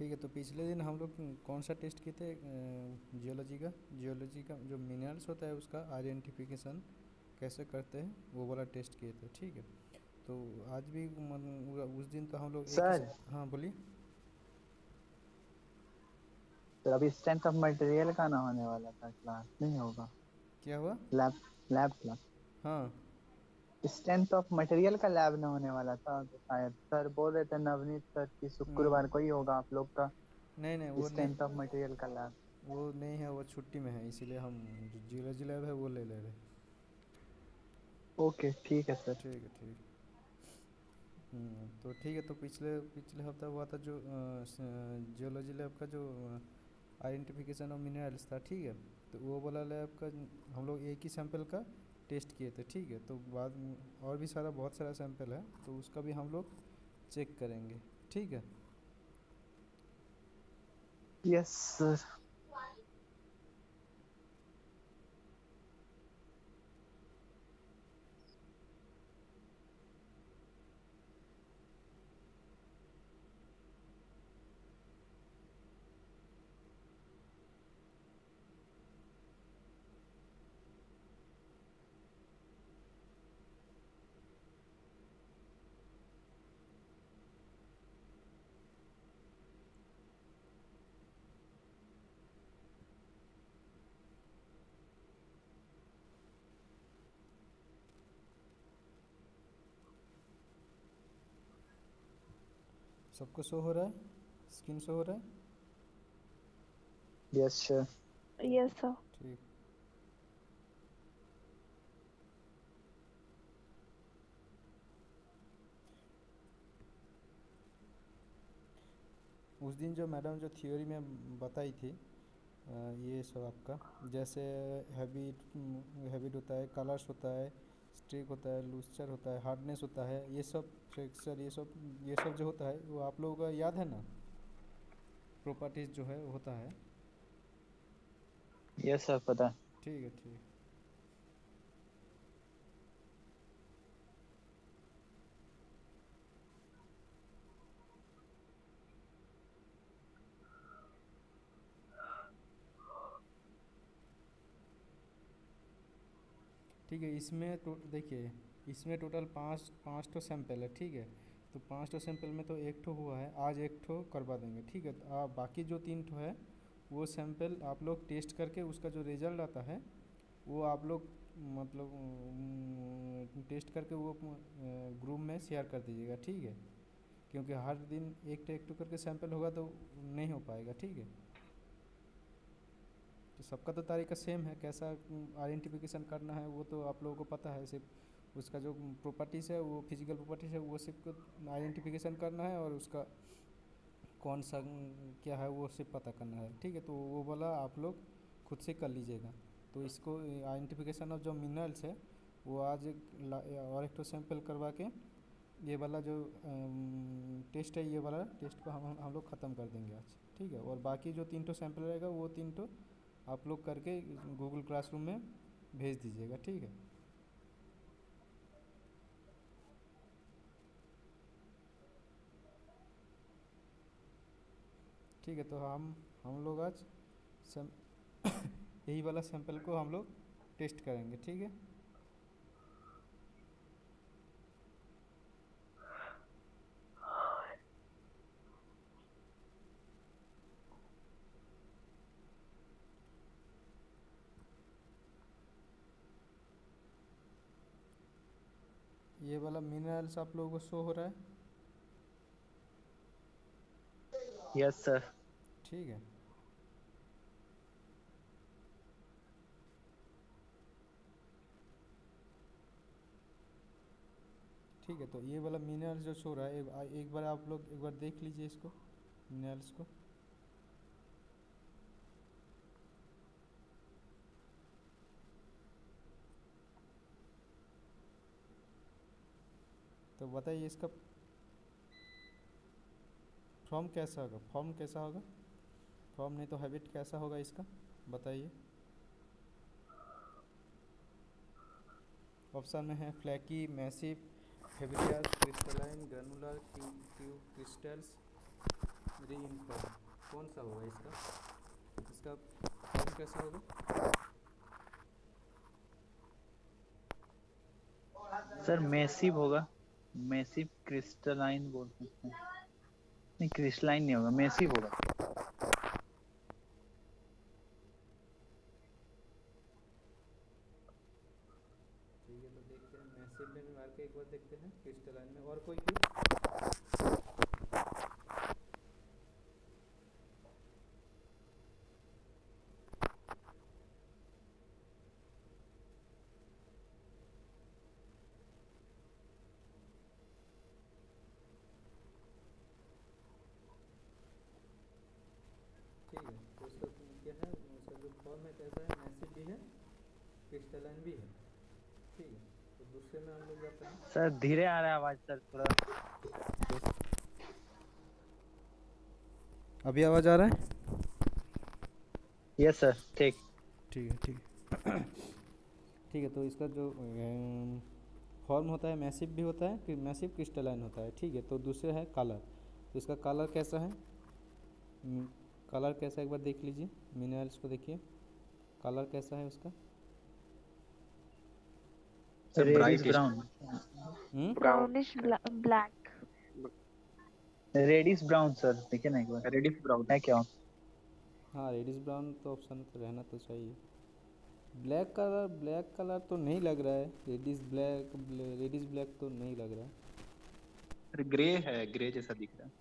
ठीक है, तो पिछले दिन हम लोग कौन सा टेस्ट किए थे? जियोलॉजी का जो मिनरल्स होता है उसका आइडेंटिफिकेशन कैसे करते हैं वो वाला टेस्ट किए थे। ठीक है, तो आज भी उस दिन तो हम लोग एक ही सर हाँ बोलिए। सर अभी स्ट्रेंथ ऑफ मटेरियल का ना होने वाला था, क्लास नहीं होगा। क्या हुआ? Lab lab class. हाँ। स्ट्रेंथ ऑफ मटेरियल का लैब ना होने वाला था, तो शायद सर बोल रहे थे नवनीत सर की शुक्रवार को ही होगा आप लोग का नहीं नहीं, वो नहीं, स्ट्रेंथ ऑफ मटेरियल का लैब। वो नहीं है, वो छुट्टी में है, इसीलिए हम जो जियोलॉजी लैब है वो ले ले रहे। ओके ठीक है सर। ठीक है, ठीक। तो ठीक है, तो पिछले पिछले हफ्ता हुआ था जो जियोलॉजी लैब का जो आइडेंटिफिकेशन ऑफ मिनरल्स था। ठीक है, तो वो वाला लैब का हम लोग एक ही सैंपल का टेस्ट किए थे। ठीक है, तो बाद में और भी सारा बहुत सारा सैंपल है, तो उसका भी हम लोग चेक करेंगे। ठीक है। Yes sir. सबको शो हो रहा है, स्क्रीन शो हो रहा है? Yes sir. Yes sir. ठीक। उस दिन जो मैडम जो थ्योरी में बताई थी, ये सब आपका जैसे हैबिट हैबिट होता है, कलर्स होता है, स्ट्रिक होता है, लूस्चर होता है, हार्डनेस होता है, ये सब फ्रैक्चर, ये सब जो होता है वो आप लोगों का याद है ना? प्रॉपर्टीज़ जो है वो होता है। यस सर पता है। ठीक है, ठीक। ठीक है, इसमें तो देखिए, इसमें टोटल पाँच पाँच ठो सैंपल है। ठीक है, तो पाँच ठो सैंपल में तो एक ठो हुआ है, आज एक ठो करवा देंगे। ठीक है, तो आप बाकी जो तीन ठो है वो सैंपल आप लोग टेस्ट करके उसका जो रिज़ल्ट आता है वो आप लोग मतलब टेस्ट करके वो ग्रुप में शेयर कर दीजिएगा। ठीक है, क्योंकि हर दिन एक टू करके सैंपल होगा तो नहीं हो पाएगा। ठीक है, तो सबका तो तरीका सेम है, कैसा आइडेंटिफिकेशन करना है वो तो आप लोगों को पता है। सिर्फ उसका जो प्रॉपर्टीज़ है, वो फिजिकल प्रॉपर्टीज़ है, वो सिर्फ आइडेंटिफिकेशन करना है, और उसका कौन सा क्या है वो सिर्फ पता करना है। ठीक है, तो वो वाला आप लोग खुद से कर लीजिएगा। तो इसको आइडेंटिफिकेशन ऑफ जो मिनरल्स है वो आज और एक तो सैंपल करवा के ये वाला जो टेस्ट है, ये वाला टेस्ट को हम लोग ख़त्म कर देंगे आज। ठीक है, और बाकी जो तीन ठो सैंपल रहेगा वो तीन ठो आप लोग करके गूगल क्लासरूम में भेज दीजिएगा। ठीक है। ठीक है, तो हम लोग आज सैम यही वाला सैंपल को हम लोग टेस्ट करेंगे। ठीक है। ये वाला मिनरल्स आप लोगों को शो हो रहा है? Yes sir. ठीक है। ठीक है, तो ये वाला मिनरल्स जो शो रहा है, एक बार आप लोग एक बार देख लीजिए इसको, मिनरल्स को। तो बताइए इसका फॉर्म कैसा होगा, फॉर्म कैसा होगा? फॉर्म नहीं तो हैबिट कैसा होगा इसका, बताइए। ऑप्शन में है flaky, massive, habitus, crystalline, granular, tube crystals, reniform कौन सा होगा इसका, इसका फॉर्म कैसा होगा? सर मैसिव होगा, मैसिव क्रिस्टलाइन बोल सकते हैं। नहीं क्रिस्टलाइन नहीं होगा, मैसिव होगा। ठीक है तो देखते हैं, मैसिव में भी मार के एक बार देखते हैं, क्रिस्टलाइन में और कोई क्यों? ठीक है तो उसका क्या है, उसका जो फॉर्म है कैसा है, मैसिव भी है क्रिस्टलाइन भी है। ठीक है तो दूसरे में हम लोग जाते हैं। सर धीरे आ रहा है आवाज सर थोड़ा। अभी आवाज़ आ रहा है? यस सर ठीक। ठीक है ठीक है। ठीक है तो इसका जो फॉर्म होता है मैसिव भी होता है, कि मैसिव क्रिस्टलाइन होता है। ठीक है तो दूसरा है कलर, तो इसका कलर कैसा है, कलर कैसा एक बार देख लीजिए, मिनरल्स को देखिए कलर कैसा है उसका। Reddish brown, brownish black. Reddish brown sir देखिए ना एक बार, रेडिश ब्राउन है क्या? हाँ रेडिश ब्राउन तो ऑप्शन तो रहना तो चाहिए। ब्लैक कलर, ब्लैक कलर तो नहीं लग रहा है, रेडिश ब्लैक, रेडिश ब्लैक तो नहीं लग रहा है। ग्रे है, ग्रे जैसा दिख रहा है।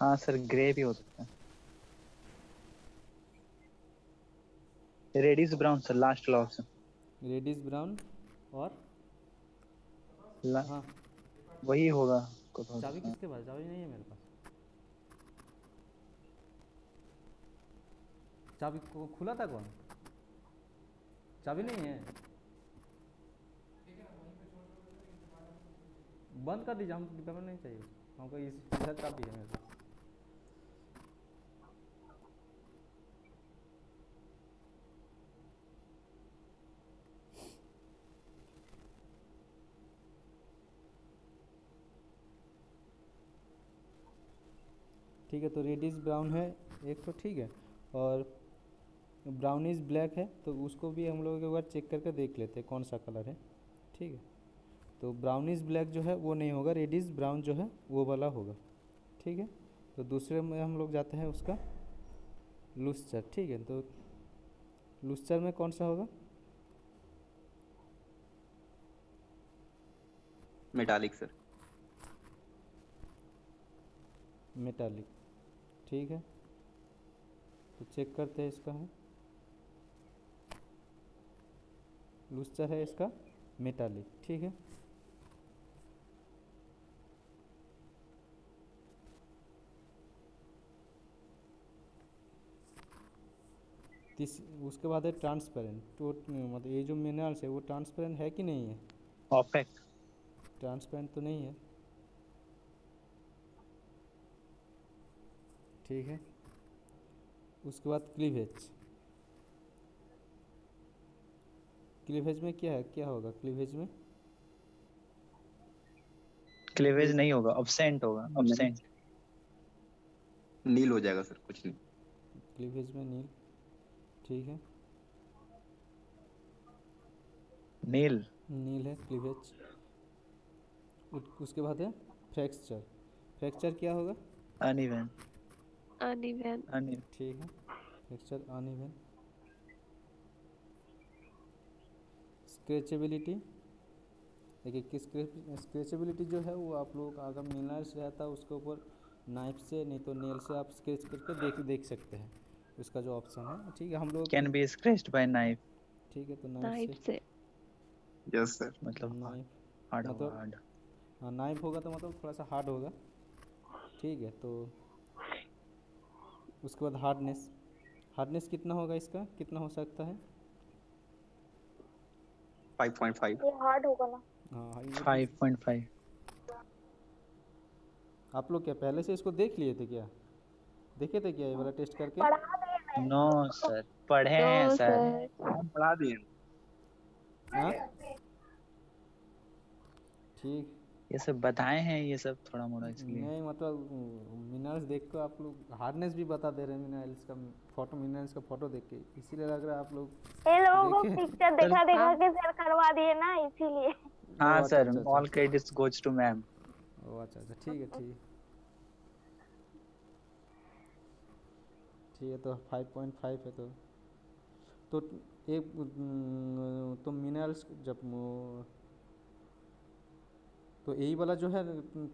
हाँ सर ग्रे भी हो सकता है। रेडिश ब्राउन सर लास्ट वाला ऑप्शन। रेडिश ब्राउन और हाँ वही होगा। चाबी किसके पास, चाबी नहीं है मेरे पास। चाबी को खुला था कौन, चाबी नहीं है, बंद कर दीजिए, हम डिब्बे में नहीं चाहिए हमको, इधर चाबी है मेरे पास। ठीक है तो रेडिश ब्राउन है एक तो, ठीक है, और ब्राउनिश ब्लैक है, तो उसको भी हम लोग एक बार चेक करके देख लेते हैं कौन सा कलर है। ठीक है तो ब्राउनिश ब्लैक जो है वो नहीं होगा, रेडिश ब्राउन जो है वो वाला होगा। ठीक है तो दूसरे में हम लोग जाते हैं उसका लूस्टर। ठीक है तो लूस्टर में कौन सा होगा, मेटालिक सर। मेटालिक। ठीक है तो चेक करते हैं इसका है, लूस्टर है इसका मेटालिक। ठीक है उसके बाद है ट्रांसपेरेंट, तो मतलब ये जो मिनरल्स है वो ट्रांसपेरेंट है कि नहीं है, ऑपेक। ट्रांसपेरेंट तो नहीं है। ठीक है उसके बाद क्लीवेज, क्लीवेज में क्या है, क्या होगा क्लीवेज में, क्लीवेज नहीं होगा, अब्सेंट होगा, अब्सेंट। नील हो जाएगा सर, कुछ नहीं। क्लीवेज में नील। ठीक है नील, नील है क्लीवेज। उसके बाद है फ्रैक्चर, फ्रैक्चर क्या होगा, अनइवन, अनइवन। अनइवन। ठीक है फ्रैक्चर अनइवन। स्क्रैचेबिलिटी, देखिए कि स्क्रैचेबिलिटी जो है वो आप लोग अगर मिनरल्स रहता है उसके ऊपर नाइफ से नहीं तो नेल से आप स्क्रैच करके देख सकते हैं, उसका जो ऑप्शन है। ठीक है हम लोग can be scratched by knife. ठीक है तो नाइफ से। Yes sir. मतलब नाइफ हार्ड होगा, मतलब हार्ड। हाँ नाइफ होगा तो मतलब थोड़ा सा हार्ड होगा। ठीक है तो उसके बाद हार्डनेस, हार्डनेस कितना होगा इसका, कितना हो सकता है, 5.5। ये हार्ड होगा ना। हाँ 5.5। आप लोग क्या पहले से इसको देख लिए थे क्या, देखे थे क्या ये वाला टेस्ट करके? पढ़ा दिए मैं। नो सर, पढ़े हैं सर। हम पढ़ा दिए। हाँ ठीक, ये सब बताए हैं ये सब थोड़ा मोड़ा इसलिए। नहीं मतलब मिनरल्स देख कर आप लोग हार्डनेस भी बता दे रहे हैं मिनरल्स का फोटो, मिनरल्स का फोटो देख के, इसीलिए लग रहा है आप लोग ये लोगों को देखे। पिक्चर सर दिखा दिखा के सर करवा दिए ना, इसीलिए। ओ हाँ अच्छा सर, अच्छा ऑल अच्छा। Credits goes to ma'am. ओ अच्छा अच्छा, ठीक है ठीक है ठीक है। तो 5.5 है तो एक तो मिनरल्स जब तो यही वाला जो है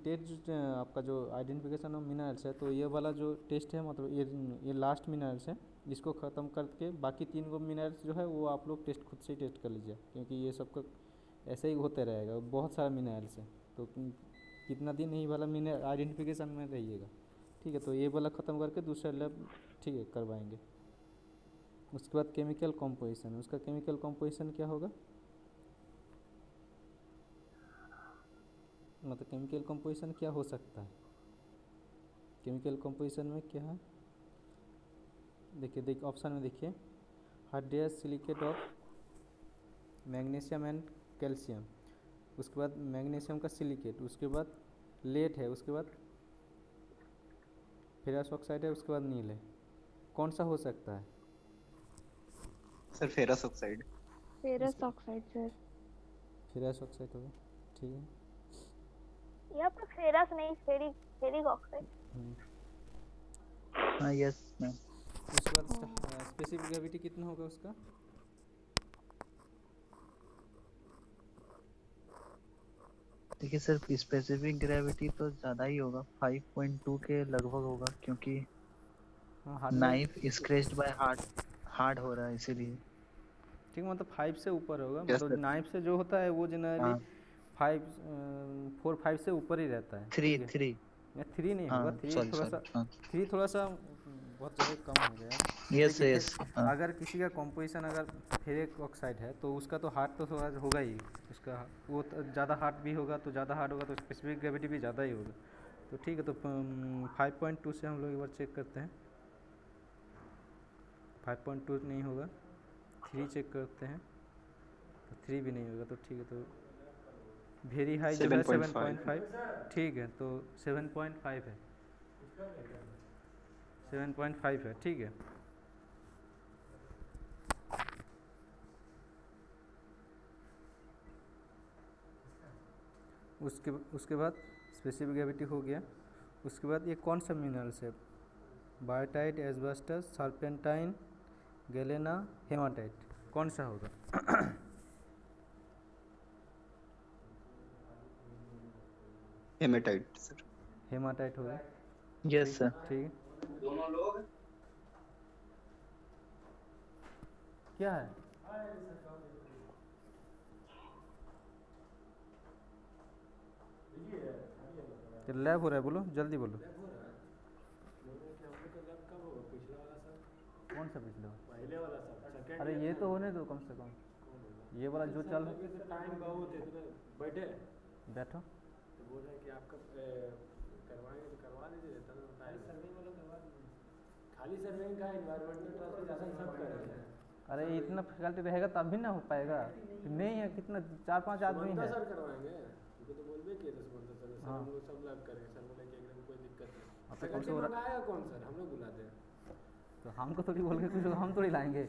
टेस्ट आपका जो आइडेंटिफिकेशन ऑफ मिनरल्स है, तो ये वाला जो टेस्ट है मतलब ये लास्ट मिनरल्स है, इसको ख़त्म करके बाकी 3 गो मिनरल्स जो है वो आप लोग टेस्ट खुद से ही टेस्ट कर लीजिए, क्योंकि ये सबका ऐसे ही होते रहेगा, बहुत सारा मिनरल्स है। तो कितना दिन यही वाला मिनरल आइडेंटिफिकेशन में रहिएगा, ठीक है। तो ये वाला ख़त्म करके दूसरा लैब ठीक है करवाएंगे। उसके बाद केमिकल कॉम्पोजिशन, उसका केमिकल कॉम्पोजिशन क्या होगा, मतलब केमिकल कंपोजिशन क्या हो सकता है। केमिकल कंपोजिशन में क्या है, देखिए ऑप्शन में देखिए, hydrous silicate of magnesium and calcium, उसके बाद मैग्नीशियम का सिलिकेट, उसके बाद लेड है, उसके बाद फेरस ऑक्साइड है, उसके बाद नील है। कौन सा हो सकता है sir ferrous oxide. Ferrous oxide sir. Ferrous oxide होगा, ठीक है। यहाँ पर फेरस नहीं, फेरिक, फेरिक ऑक्साइड। हाँ यस मैम। उसके बाद स्पेसिफिक ग्रेविटी कितना होगा उसका, देखिए सर, स्पेसिफिक ग्रेविटी तो ज़्यादा ही होगा, 5.2 के लगभग होगा, क्योंकि नाइफ स्क्रैच्ड बाय हार्ड हो रहा है इसीलिए। ठीक, मतलब 5 से ऊपर होगा, Yes, मतलब sir. नाइफ से जो होता है वो जनरली हाँ 4-5 से ऊपर ही रहता है। 3 या 3 नहीं होगा, हाँ 3 सॉरी थोड़ा सॉरी सा, हाँ 3 थोड़ा सा बहुत ज़्यादा कम हो गया। यस देखिए यस हाँ अगर किसी का कॉम्पोजिशन अगर फेरिक ऑक्साइड है तो उसका तो हार्ड तो थोड़ा होगा ही, उसका वो ज़्यादा हार्ड भी होगा, तो ज़्यादा हार्ड होगा तो स्पेसिफिक ग्रेविटी भी ज़्यादा ही होगा। तो ठीक है, तो 5.2 से हम लोग एक बार चेक करते हैं। 5.2 नहीं होगा, 3 चेक करते हैं, तो 3 भी नहीं होगा, तो ठीक है। तो वेरी हाई जो है 7.5, ठीक है, तो 7.5 है, 7.5 है, ठीक है। उसके बाद स्पेसिफिक ग्रेविटी हो गया। उसके बाद ये कौन सा मिनरल्स है, biotite, asbestos, serpentine, galena, haematite, कौन सा होगा हेमेटाइट सर। हेमाटाइट होगा, यस सर। ठीक है। दोनों लोग क्या है तो लैब हो रहा है, बोलो जल्दी बोलो। कौन सा पिछले पहले वाला सब? अरे ये तो होने दो कम से कम, ये वाला जो चल रहा है। टाइम बहुत है, तो बैठे बैठो, तो बोल रहे हैं कि आपका करवाएंगे तो करवा दीजिए, तब बताइए। सर्वे वाला करवा दीजिए, खाली सर्वे का एनवायरमेंटल ट्रांसपोर्टेशन सब करेंगे। अरे इतना फैकल्टी रहेगा तब भी ना हो पाएगा, नहीं है कितना 4-5 आदमी है। सर करवाएंगे, उनको तो बोलबे किए थे सुमंता सर, सर हाँ। हम लोग सब लैब करेंगे। सर बोले कि एकदम कोई दिक्कत नहीं। अब तो कौन फैकल्टी सा हो रहा, मंगाएगा कौन सर, हम लोग बुलाते हैं। तो हमको थोड़ी बोल के कुछ हम थोड़ी लाएंगे।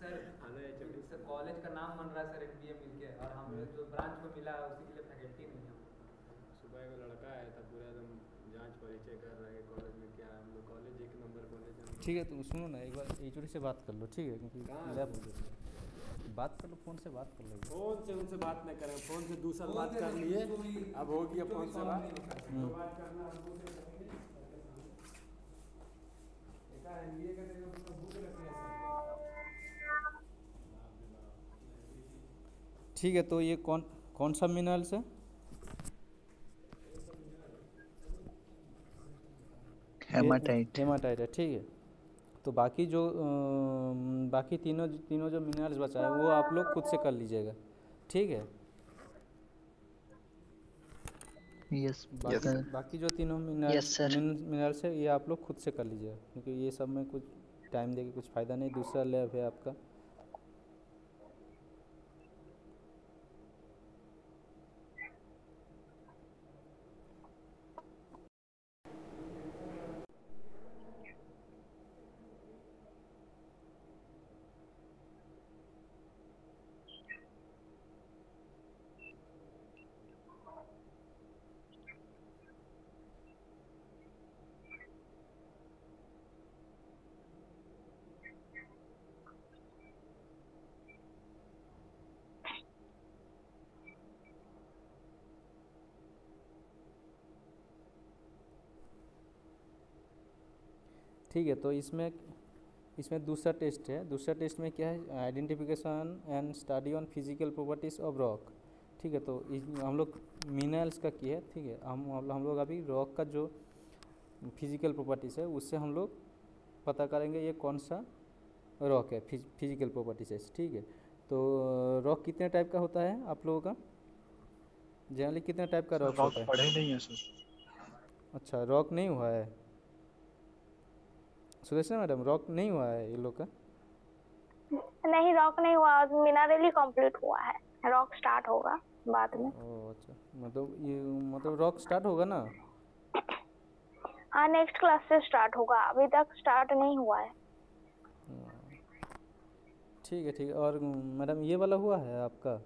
सर सर कॉलेज का नाम बन रहा है सर, एनबीए मिलके, और हम लोग जो ब्रांच को मिला है उसी के लिए फैकल्टी नहीं है। सुबह एक लड़का आया था, पूरा एकदम जांच परिचय कर रहा है कॉलेज में क्या है। हम लोग कॉलेज 1 नंबर कॉलेज है। ठीक है, तो सुनो ना, एक बार एचओडी से बात कर लो, ठीक है, क्योंकि कहाँ लैब बात कर लो, फ़ोन से बात कर लो। फोन से उनसे बात नहीं करें, फोन से दूसरा बात कर लिए, अब हो गया फोन से बात करना हमको से करेंगे। ऐसा एनबीए का तेरे को भूख लगती है सर। ठीक है, तो ये कौन सा मिनरल्स है, हेमाटाइट। हेमाटाइट है, ठीक है। तो बाकी जो बाकी तीनों जो मिनरल्स बचा है वो आप लोग खुद से कर लीजिएगा, ठीक है। यस बाकी जो तीनों Yes, sir. मिनरल्स है ये आप लोग खुद से कर लीजिएगा, क्योंकि ये सब में कुछ टाइम देके कुछ फ़ायदा नहीं। दूसरा लैब है आपका, ठीक है, तो इसमें इसमें दूसरा टेस्ट है। दूसरा टेस्ट में क्या है, identification and study on physical properties of rock. ठीक है, तो हम लोग मिनरल्स का किया है। ठीक है, हम लोग अभी रॉक का जो फिजिकल प्रॉपर्टीज़ है उससे हम लोग पता करेंगे ये कौन सा रॉक है फिजिकल प्रॉपर्टी से। ठीक है, तो रॉक कितने टाइप का होता है आप लोगों का, जनरली कितने टाइप का रॉक होता है? पढ़े नहीं है सर। अच्छा, रॉक नहीं हुआ है सुदेशना मैडम, रॉक नहीं हुआ है ये लोग का? नहीं, रॉक नहीं हुआ, मिनरल ही कंप्लीट हुआ है, रॉक स्टार्ट होगा बाद में। ओह अच्छा, मतलब रॉक स्टार्ट होगा ना? हाँ, नेक्स्ट क्लास से स्टार्ट होगा, अभी तक स्टार्ट नहीं हुआ है। ठीक है, ठीक है। और मैडम ये वाला हुआ है आपका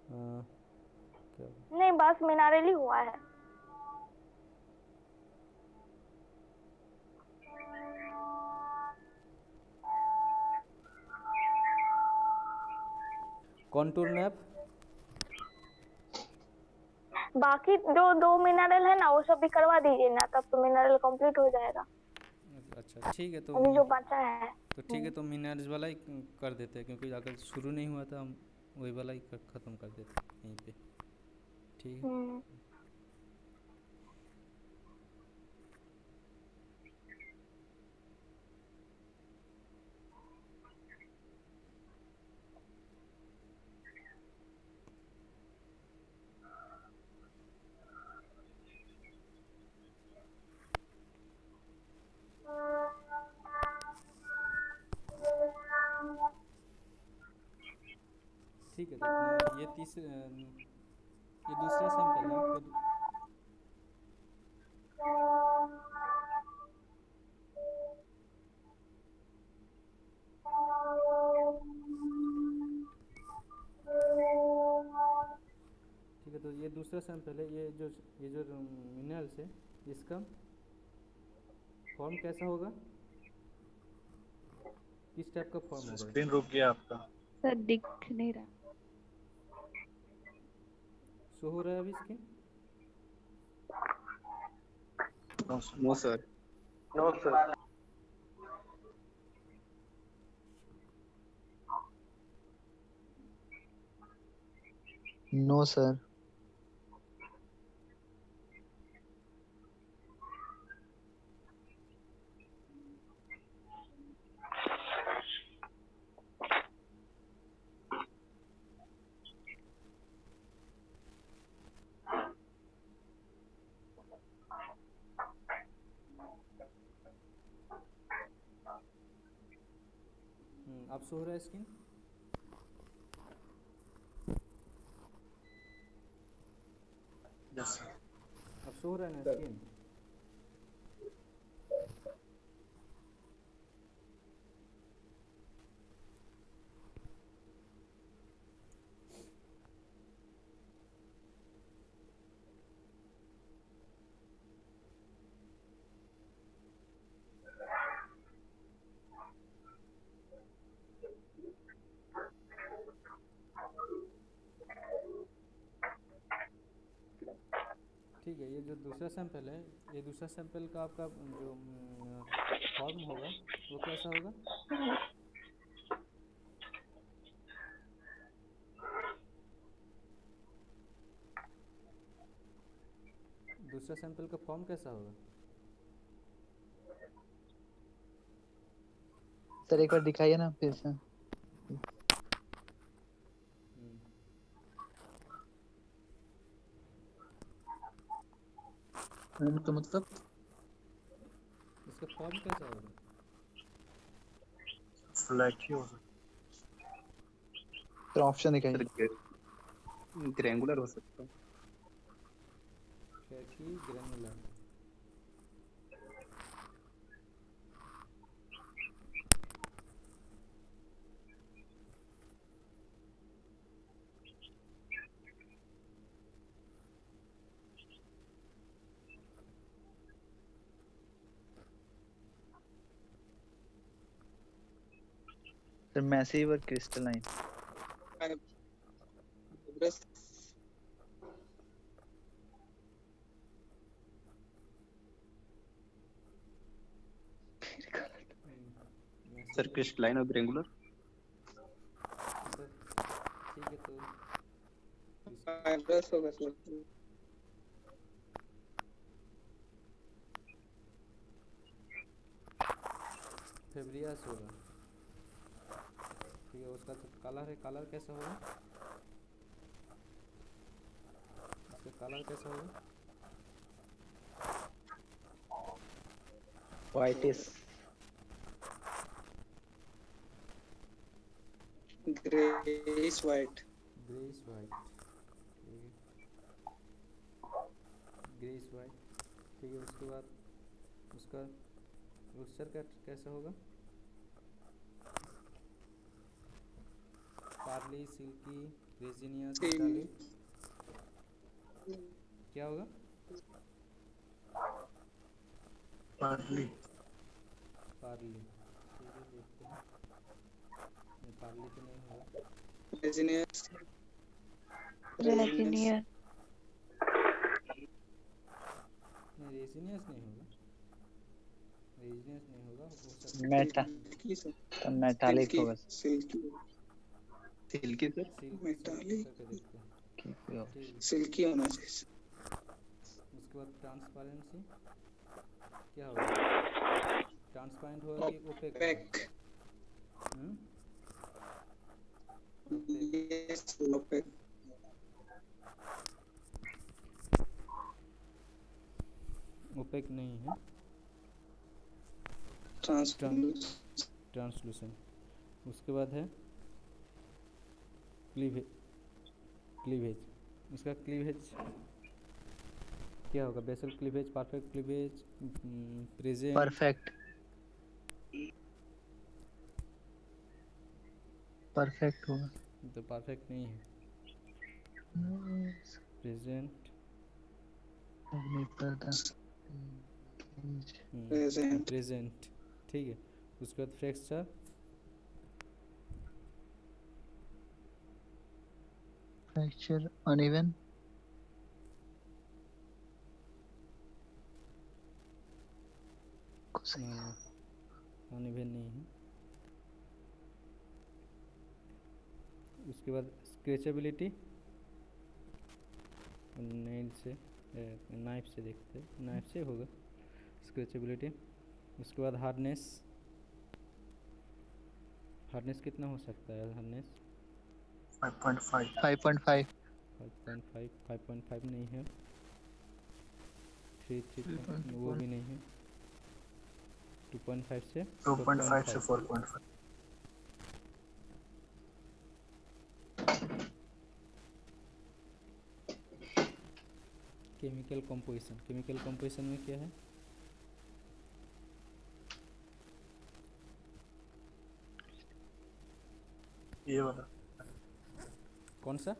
क्या? नहीं, बस मिनरल ही हुआ है। Contour map? बाकी जो 2 मिनरल है ना वो सब भी करवा दीजिए ना, तब तो मिनरल कंप्लीट हो जाएगा। अच्छा ठीक है, तो अभी जो बचा है तो ठीक है, तो मिनरल्स वाला ही कर देते हैं, क्योंकि अगर शुरू नहीं हुआ था हम वही वाला ही ख़त्म कर देते हैं यहीं पे। ठीक है। ठीक है, तो ये दूसरा सैंपल है तो ठीक है, तो ये दूसरा सैंपल है। ये जो मिनरल्स है इसका फॉर्म कैसा होगा, किस टाइप का फॉर्म होगा? स्क्रीन रुक गया आपका सर, दिख नहीं रहा। शो हो रहा है अभी screen? No sir. No sir. No sir. अब शो हो रहा है स्क्रीन? यस अब शो हो रहा है ना स्क्रीन? ठीक है, ये जो दूसरा सैंपल है, ये दूसरा सैंपल का आपका जो फॉर्म होगा वो कैसा होगा? दूसरा सैंपल का फॉर्म कैसा होगा? सर एक बार दिखाइए ना फिर से। तो मतलब इसका फॉर्म कैसा होगा? फ्लैट ही हो सकता तो ऑप्शन दिखाइए। ग्रैंगुलर हो सकता है। Fatty granular. सर मैसिव और क्रिस्टलाइन। सर क्रिस्टलाइन और ग्रेंगुलर। सर ठीक है तो एड्रेस होगा सर। फेब्रियस होगा। ठीक है, उसका तो कलर है, कलर कैसा होगा? इसका कलर कैसा होगा? Whitish greyish white. Greyish white. ठीक है, ग्रेइश वाइट। ठीक है, उसके बाद उसका मिक्सचर कैसा होगा? Pearly, silky, resinous, metallic. क्या होगा? पार्ली। पार्ली। ठीक है, देखते हैं। नहीं, पार्ली तो नहीं होगा। रेजिनियस। रेजिनियर नहीं, रेजिनियस नहीं होगा। रेजिनियस नहीं होगा, हो सकता है मेटा तो मेटालिक होगा। सिल्की। Silky sir. मेटालिक। करके देखते हैं। ठीक है। ठीक है, सिल्की होना चाहिए। उसके बाद ट्रांसपेरेंसी क्या होगा? ट्रांसपेरेंट होगा कि ओपेक? पैक। ओपेक। Yes opaque. ओपेक नहीं है, ट्रांसलूसेंट। उसके बाद है क्लीवेज। क्लीवेज, इसका क्लीवेज क्या होगा? Basal cleavage, perfect cleavage, present. Perfect होगा। तो परफेक्ट नहीं है। प्रेजेंट। प्रेजेंट। ठीक है, उसके बाद फ्रैक्चर। Fracture uneven. अनइवन नहीं है। उसके बाद स्क्रैचेबिलिटी, नेल से नाइफ से देखते हैं, नाइफ से होगा स्क्रैचेबिलिटी। उसके बाद हार्डनेस। हार्डनेस कितना हो सकता है? हार्डनेस 5.5। 5.5 5.5 नहीं है। 3 वो भी नहीं है। 2.5 से 2.5 से 4.5। Chemical composition. केमिकल कंपोजिशन में क्या है? ये वाला कौन सा?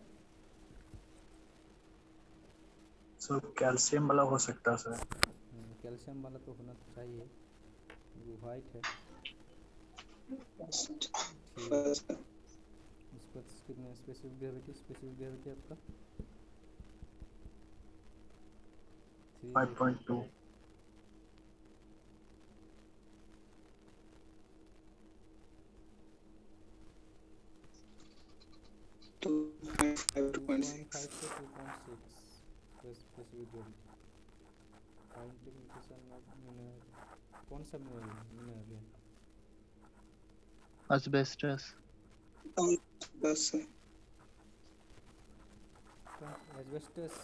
सर कैल्शियम वाला हो सकता है सर। कैल्शियम वाला तो होना चाहिए, वो वाइट है। इसको कितने स्पेसिफिक ग्रेविटी? स्पेसिफिक ग्रेविटी आपका 5.2। तो 2.5 से 2.6 specific gravity. Identification of mineral. कौन सा मिनरल है? asbestos। बस एस्बेस्टस।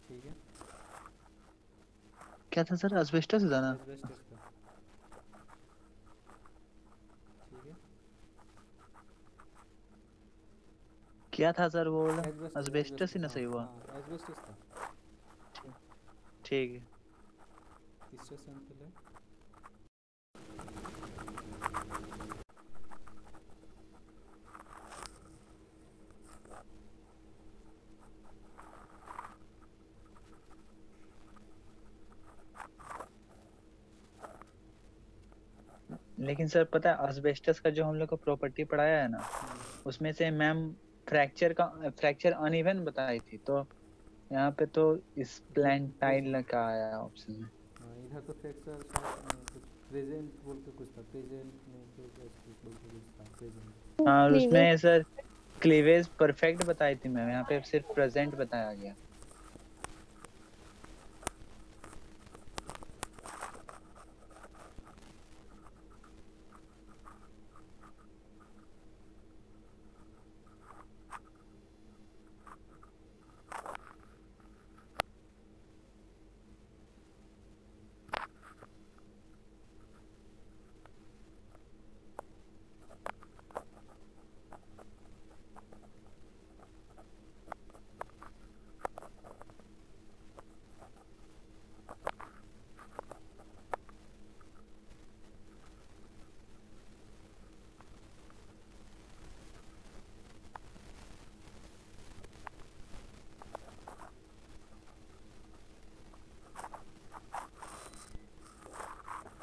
ठीक है, क्या था सर? asbestos था ना? एस्बेस्टस का। ठीक है, क्या था सर वो वाला? asbestos ही ना सही हुआ। एस्बेस्टस था। ठीक है। तीसरा सैंपल है। लेकिन सर पता है asbestos का जो हम लोग को प्रॉपर्टी पढ़ाया है ना, उसमें से मैम फ्रैक्चर अनइवन बताई थी, तो यहाँ पे तो स्प्लैंटाइल का आया ऑप्शन में। इधर तो फ्रैक्चर कुछ प्रेजेंट बोल के कुछ था, प्रेजेंट नहीं प्रेजेंट बोल के कुछ था, प्रेजेंट। हाँ उसमें सर क्लीवेज परफेक्ट बताई थी मैम, यहाँ पे सिर्फ प्रेजेंट बताया गया।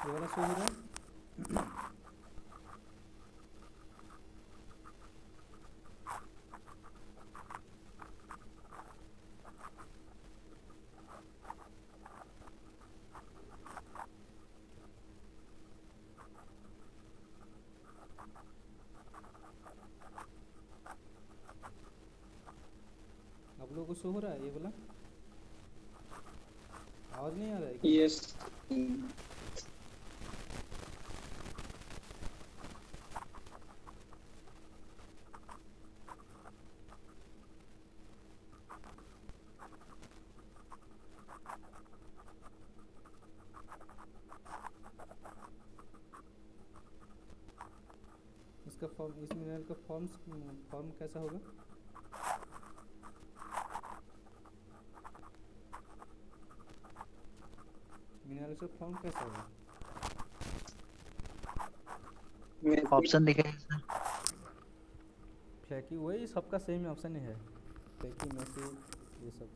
ये वाला सही है। आप लोगों को शो हो रहा है ये वाला? आवाज नहीं आ रहा है क्या? यस। इसका फॉर्म, इस मिनरल का फॉर्म कैसा होगा? मिनरल का फॉर्म कैसा होगा? ऑप्शन दिखाइए सर। फ्लैकी वही सबका सेम ऑप्शन है, फ्लैकी मैसिव ये सब।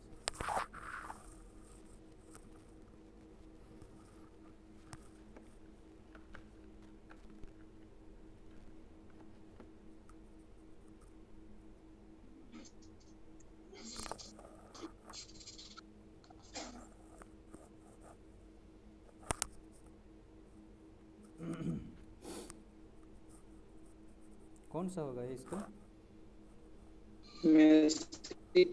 कौन सा होगा इसका? मैसिव।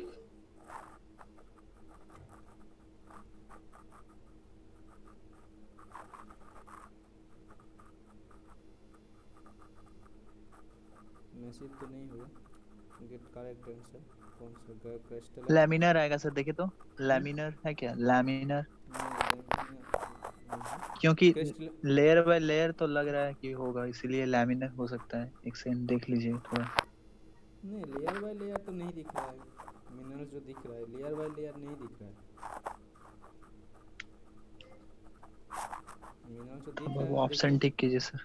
मैसिव तो नहीं होगा। गेट करेक्ट आंसर कौन सा? क्रिस्टल लैमिनर आएगा सर, देखिए तो लैमिनर है क्या? लैमिनर क्योंकि लेयर बाय लेयर तो लग रहा है कि होगा, इसीलिए लैमिनर हो सकता है। एक सेकंड देख लीजिए थोड़ा। नहीं, लेयर बाय लेयर तो नहीं दिख रहा है। मिनरल जो दिख रहा है लेयर बाय लेयर नहीं दिख रहा है। मिनरल जो दिख रहा है ऑप्शन ठीक कीजिए सर।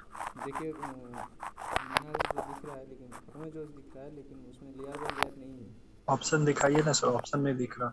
देखिए मिनरल जो दिख रहा है, लेकिन हमें जो दिख रहा है लेकिन उसमें लेयर बाय लेयर नहीं है। ऑप्शन दिखाइए ना सर, ऑप्शन नहीं दिख रहा।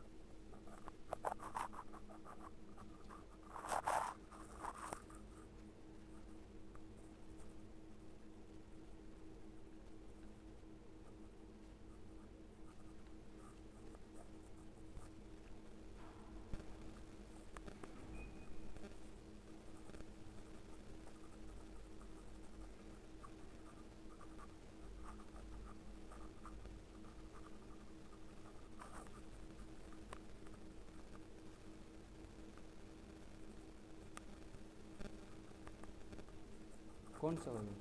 कौन सा होगा?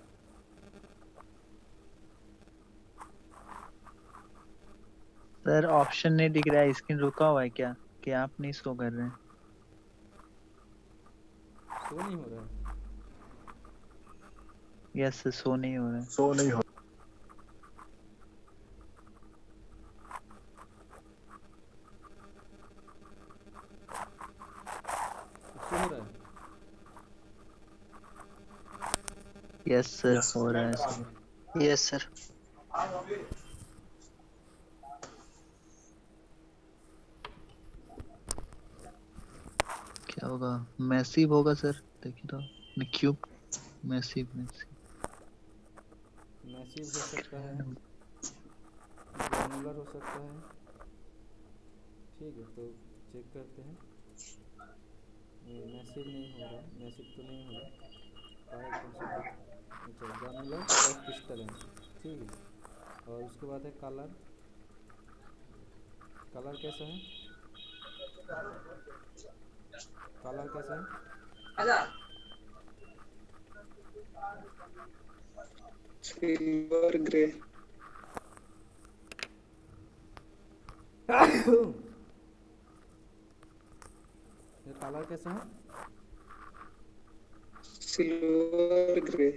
सर ऑप्शन नहीं दिख रहा है, स्क्रीन रुका हुआ है क्या? क्या आप नहीं शो कर रहे हैं? शो नहीं हो रहा है। यस सर, शो नहीं हो रहा है। शो नहीं हो रहा है। यस सर, हो रहा है सर। Yes sir. क्या होगा? मैसिव होगा सर, देखिए तो। क्यूब मैसिव मैसिव हो सकता है। ग्रेनुलर हो सकता है। ठीक है, तो चेक करते हैं। मैसिव नहीं हो रहा, मैसिव तो नहीं हो रहा, अच्छा ग्रेनुलर और क्रिस्टलाइन। ठीक है, और उसके बाद है कलर। कलर कैसा है? कलर कैसा है? Silver grey. ये कलर कैसा है? Silver grey.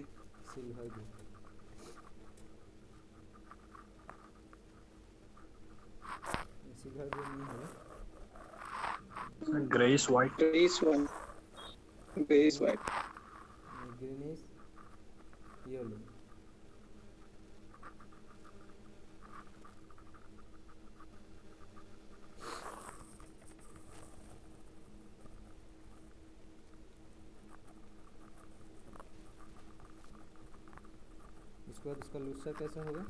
Silver grey. Silver grey नहीं है, greyish white. Greyish white. Greyish white. Greenish yellow. इसके बाद इसका लूसर कैसा होगा?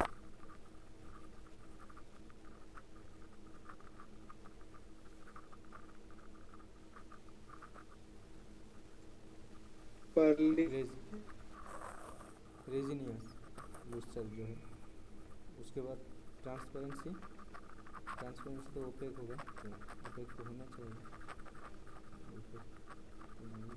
रेजिनियस लूसर जो है। उसके बाद ट्रांसपेरेंसी। ट्रांसपेरेंसी तो ओपेक होगा, तो ओपेक तो होना चाहिए। ओपेक तो नहीं।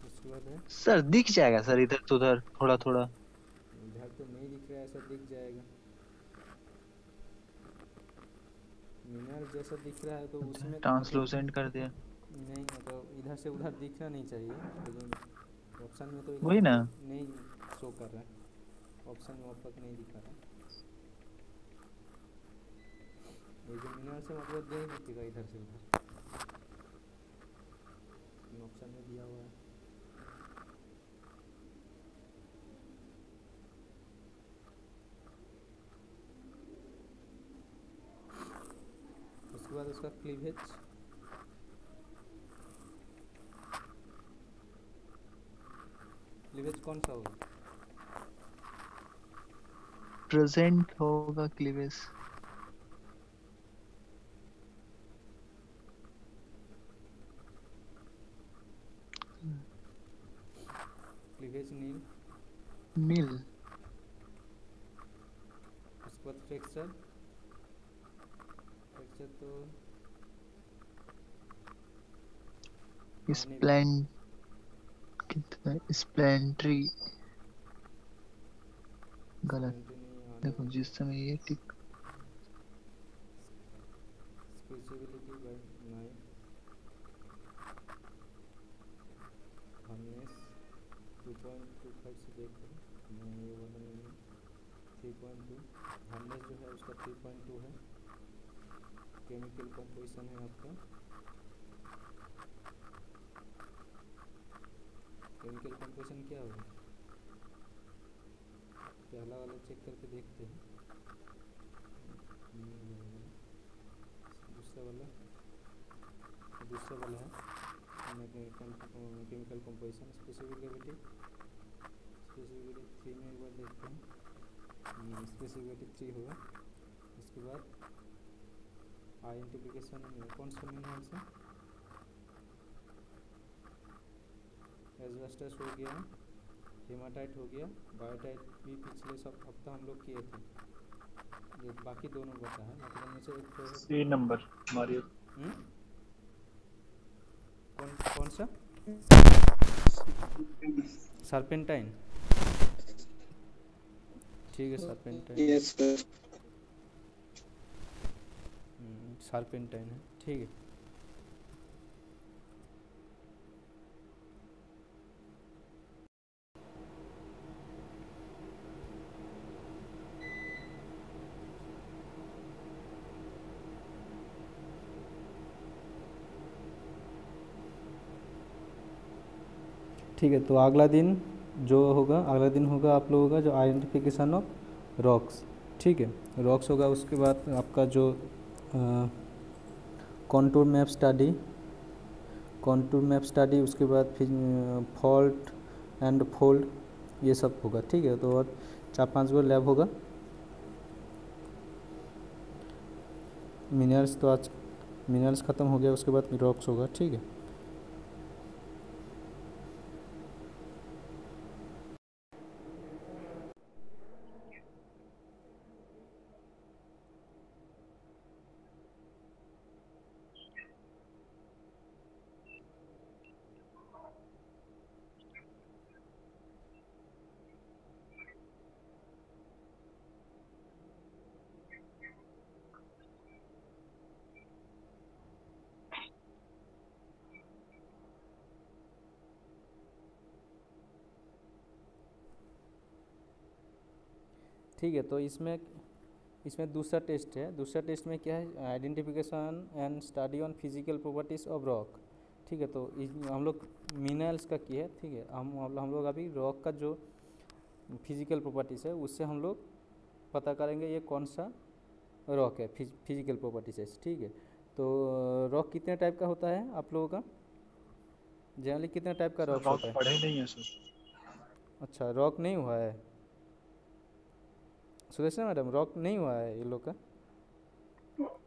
उसके बाद है सर दिख जाएगा सर इधर तो उधर थोड़ा थोड़ा। इधर तो नहीं दिख रहा है, ऐसा दिख जाएगा। मिनरल जैसा दिख रहा है तो उसमें ट्रांसलूसेंट कर दिया। नहीं, मतलब इधर से उधर दिखना नहीं चाहिए, लेकिन ऑप्शन में तो वही ना नहीं शो कर रहा है। ऑप्शन में ऑफक नहीं दिखा रहा। ये जो मिनरल से मतलब नहीं दिखेगा इधर से उधर, ऑप्शन में दिया हुआ है। उसके बाद उसका क्लीवेज। क्लीवेज कौन सा होगा? प्रेजेंट होगा क्लीवेज। क्लीवेज नील। नील। उसके बाद फ्रैक्चर। फ्रैक्चर तो स्प्लेंट्री गलत। देखो जिस समय ये टिक स्क्रेचेबिलिटी बाय नाइफ। हार्डनेस 2.25 से देखो, मैं ये वाला नहीं है। 3.2 हार्डनेस जो है उसका 3.2 है। केमिकल कंपोजिशन है आपका, केमिकल कंपोजिशन क्या होगा? पहला वाला चेक करके देखते हैं। दूसरा वाला है केमिकल कंपोजिशन। स्पेसिफिक ग्रेविटी 3 में एक बार देखते हैं। स्पेसिफिक ग्रेविटी 3 होगा। उसके बाद आइडेंटिफिकेशन कौन सा मिनरल से? एस्बेस्टस हो गया, हेमाटाइट हो गया, बायोटाइट भी पिछले सब हफ्ता हम लोग किए थे। ये बाकी दोनों बता है, मतलब में से एक तो सी नंबर मारियो। कौन सा? सर्पेंटाइन। ठीक है, सर्पेंटाइन। Yes sir. सर्पेंटाइन है, ठीक है। ठीक है, तो अगला दिन होगा आप लोगों का जो आइडेंटिफिकेशन ऑफ रॉक्स। ठीक है, रॉक्स होगा। उसके बाद आपका जो कॉन्टूर मैप स्टडी, उसके बाद फिर फॉल्ट एंड फोल्ड, ये सब होगा। ठीक है, तो और 4-5 गो लैब होगा। मिनरल्स तो आज मिनरल्स ख़त्म हो गया, उसके बाद रॉक्स होगा। ठीक है, ठीक है। तो इसमें दूसरा टेस्ट है। दूसरा टेस्ट में क्या है, identification and study on physical properties of rock. ठीक है, तो हम लोग मिनरल्स का किए है। ठीक है, हम लोग अभी रॉक का जो फिजिकल प्रॉपर्टीज़ है उससे हम लोग पता करेंगे ये कौन सा रॉक है, फिजिकल प्रॉपर्टी से। ठीक है, तो रॉक कितने टाइप का होता है आप लोगों का, जनरली कितने टाइप का रॉक होता है? पढ़े नहीं है सर। अच्छा, रॉक नहीं हुआ है सुरेश मैडम, रॉक नहीं हुआ है ये लोग का?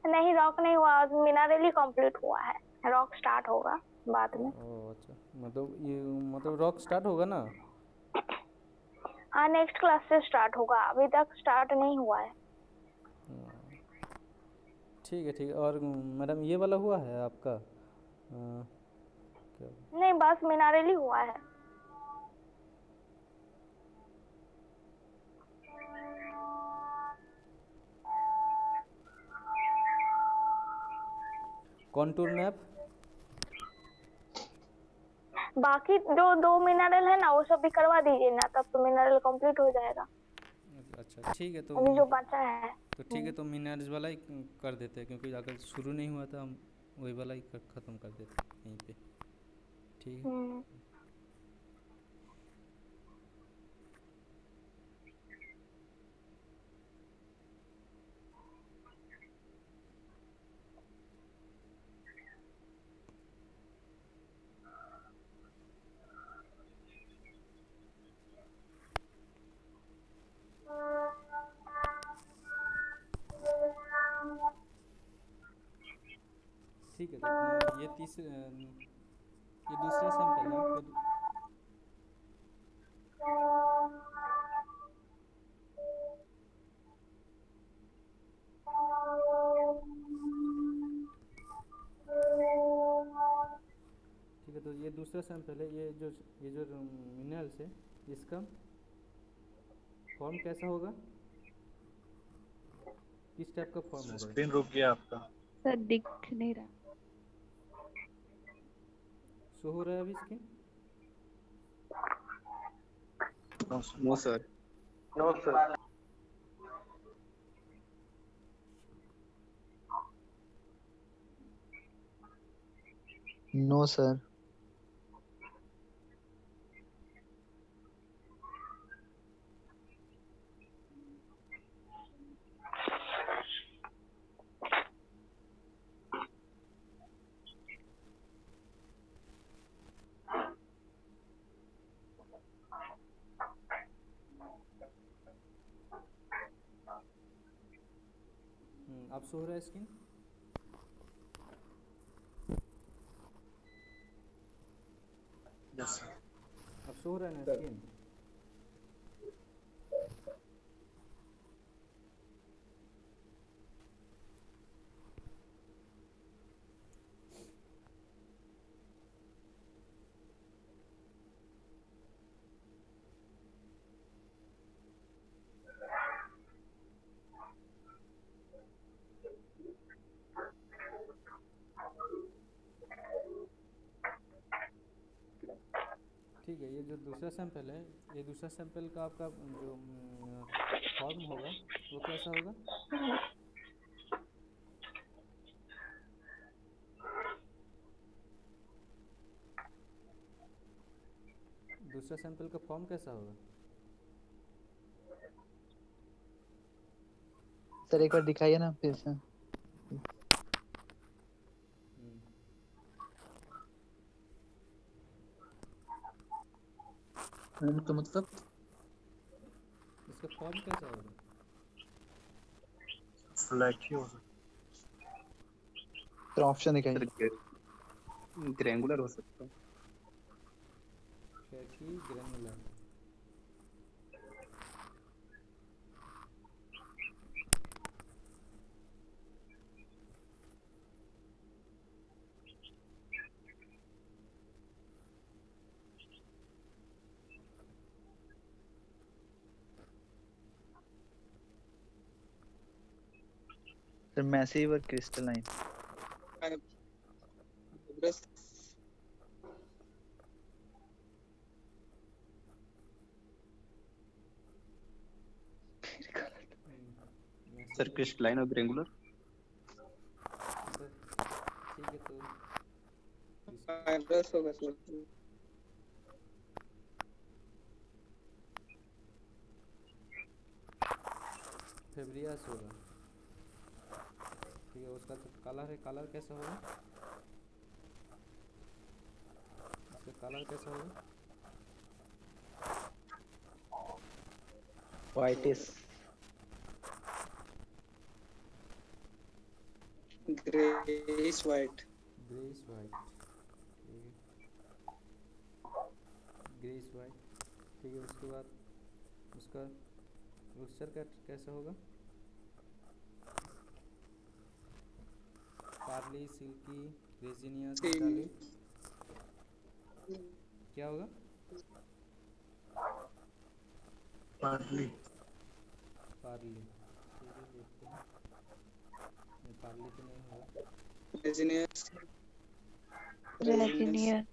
नहीं, रॉक नहीं हुआ, मिनरली कंप्लीट हुआ है, रॉक स्टार्ट होगा बाद में। ओह अच्छा, मतलब रॉक स्टार्ट होगा ना? हाँ, नेक्स्ट क्लास से स्टार्ट होगा, अभी तक स्टार्ट नहीं हुआ है। ठीक है, ठीक है। और मैडम ये वाला हुआ है आपका क्या? नहीं, बस मिनरली हुआ है। Contour map? बाकी जो 2 मिनरल है ना वो सब भी करवा दीजिए ना, तब तो मिनरल कंप्लीट हो जाएगा। अच्छा ठीक है, तो अभी जो बचा है तो ठीक है, तो मिनरल्स वाला ही कर देते हैं, क्योंकि अगर शुरू नहीं हुआ था हम वही वाला ही ख़त्म कर देते हैं यहीं पे। ठीक है, ठीक है। तो ये दूसरा सैंपल है आपका। ठीक है, तो ये दूसरा सैंपल है। ये जो मिनरल्स है इसका फॉर्म कैसा होगा, किस टाइप का फॉर्म होगा? स्क्रीन रुक गया आपका सर, दिख नहीं रहा। शो हो रहा है अभी screen? No sir. No sir. No sir. अब शो हो रहा है स्क्रीन? यस अब शो हो रहा है ना स्क्रीन? ठीक है, ये जो दूसरा सैंपल है, ये दूसरा सैंपल का आपका जो फॉर्म होगा वो कैसा होगा? दूसरा सैंपल का फॉर्म कैसा होगा? सर एक बार दिखाइए ना फिर से। तो मतलब इसका फॉर्म कैसा होगा? फ्लैट ही हो सकता तो ऑप्शन दिखाइए। ग्रेंगुलर हो सकता है। Flaky granular. सर मैसिव और क्रिस्टलाइन। बस सर क्रिस्टलाइन और ग्रेंगुलर। ठीक है तो फाइब्रस होगा सर। फेब्रियस होगा। ठीक है, उसका जो कलर है, कलर कैसा होगा? इसका कलर कैसा होगा? Whitish. Greyish white. Greyish white. ठीक है, ग्रेइश वाइट। ठीक है, उसके बाद उसका मिक्सचर कैसा होगा? Pearly, silky, resinous, metallic. क्या होगा? पार्ली। पार्ली। ठीक है, देखते हैं। नहीं, पार्ली तो नहीं होगा। रेजिनियस। रेजिनियस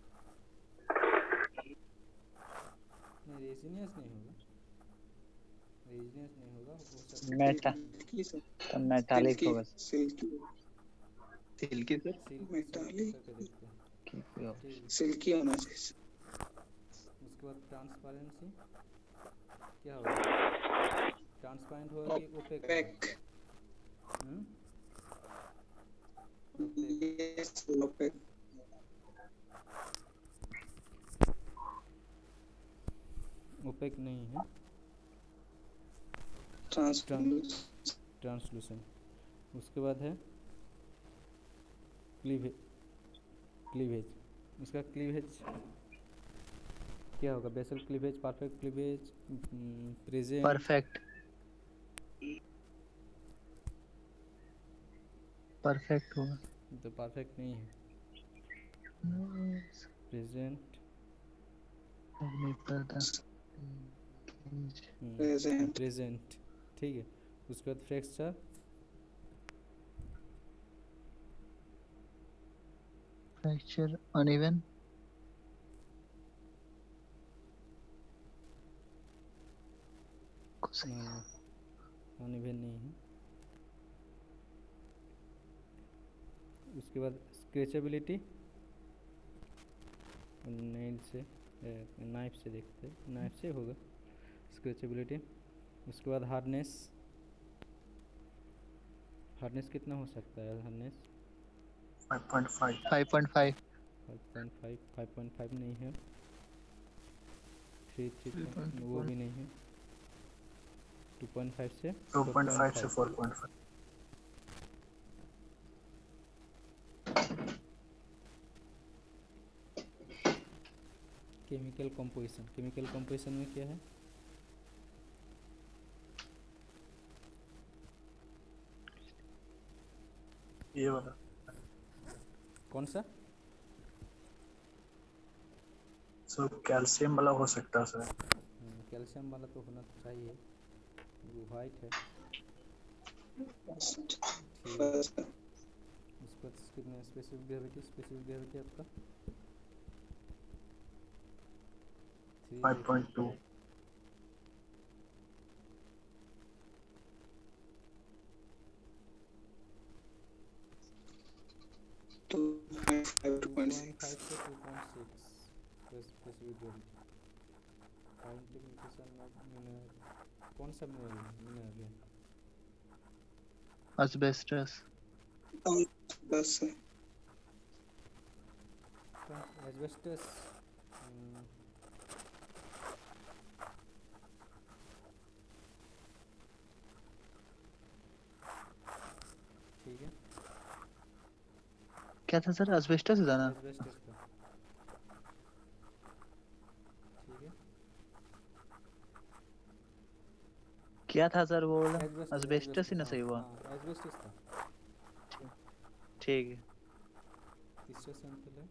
नहीं, रेजिनियस नहीं होगा। रेजिनियस नहीं होगा, हो सकता है मेटा सिल्की सर। तो मेटालिक होगा। Silky silky sir. Silk metallic करके देखते हैं। ठीक है, सिल्की होना चाहिए। उसके बाद ट्रांसपेरेंसी क्या होगा? ट्रांसपेरेंट होगा कि ओपेक होगा? पैक। Yes opaque. ओपेक नहीं है, ट्रांसलूसेंट। उसके बाद है क्लीवेज। उसका क्लीवेज क्या होगा? Basal cleavage, perfect cleavage, present. Perfect होगा। तो परफेक्ट नहीं है, प्रेजेंट। प्रेजेंट। ठीक है, उसके बाद फ्रैक्चर। Fracture uneven. अनइवन नहीं है। उसके बाद स्क्रैचेबिलिटी, नेल से नाइफ से देखते हैं, नाइफ से होगा स्क्रैचेबिलिटी। उसके बाद हार्डनेस। हार्डनेस कितना हो सकता है? हार्डनेस 5.5। 5.5 5.5 नहीं है। 3 वो भी नहीं है। 2.5 से 2.5 से 4.5। केमिकल कंपोजिशन में क्या है? ये वाला कौन सा? सर कैल्शियम वाला हो सकता है सर। कैल्शियम वाला तो होना चाहिए, वो वाइट है। उसको कितने स्पेसिफिक ग्रेविटी आपका 5.2। तो 5.6 से 2.6 specific gravity. Identification of mineral, कौन सा मिनरल है? asbestos। बस एस्बेस्टस क्या था सर? asbestos था ना? एस्बेस्टस का। ठीक है, क्या था सर वो वाला? एस्बेस्टस asbestos ही ना हाँ सही हुआ? हाँ एस्बेस्टस था। ठीक है। तीसरे सैंपल है